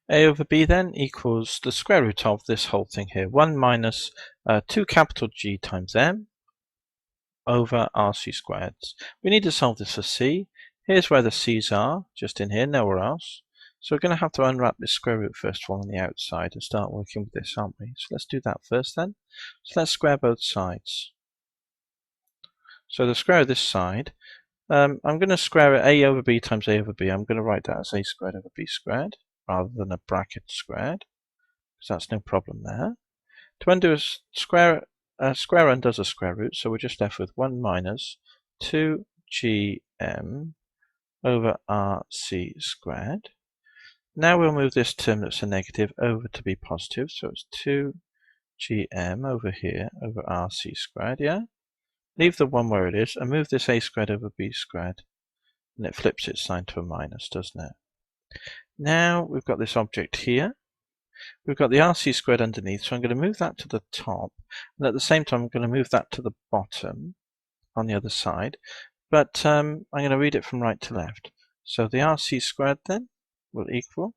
A over b then equals the square root of this whole thing here, 1 minus 2 capital G times m over rc squared. We need to solve this for c. Here's where the c's are, just in here, nowhere else. So we're going to have to unwrap this square root first of all on the outside and start working with this, aren't we? So let's do that first then. So let's square both sides. So the square of this side, I'm going to square it a over b times a over b. I'm going to write that as a squared over b squared rather than a bracket squared, because that's no problem there. To undo a square undoes a square root, so we're just left with 1 minus 2gm over rc squared. Now we'll move this term that's a negative over to be positive, so it's 2gm over here over rc squared, yeah? Leave the 1 where it is and move this a squared over b squared, and it flips its sign to a minus, doesn't it? Now we've got this object here. We've got the rc squared underneath, so I'm going to move that to the top, and at the same time I'm going to move that to the bottom on the other side, but I'm going to read it from right to left. So the rc squared then will equal,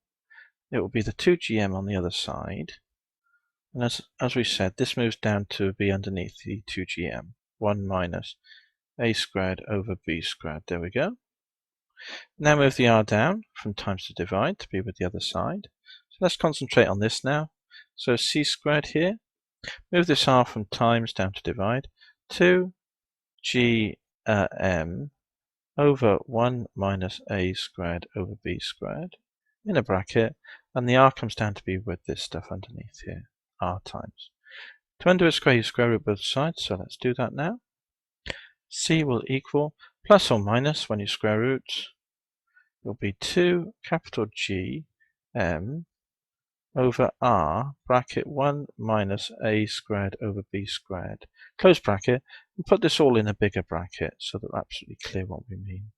it will be the 2gm on the other side, and as we said, this moves down to be underneath the 2gm, 1 minus a squared over b squared. There we go. Now move the r down from times to divide to be with the other side. So let's concentrate on this now. So c squared here, move this r from times down to divide, 2gm over 1 minus a squared over b squared in a bracket, and the r comes down to be with this stuff underneath here, r times. To undo a square, you square root both sides, so let's do that now. C will equal, plus or minus when you square root, will be 2 capital G m over r bracket 1 minus a squared over b squared, close bracket, and put this all in a bigger bracket so that we're absolutely clear what we mean.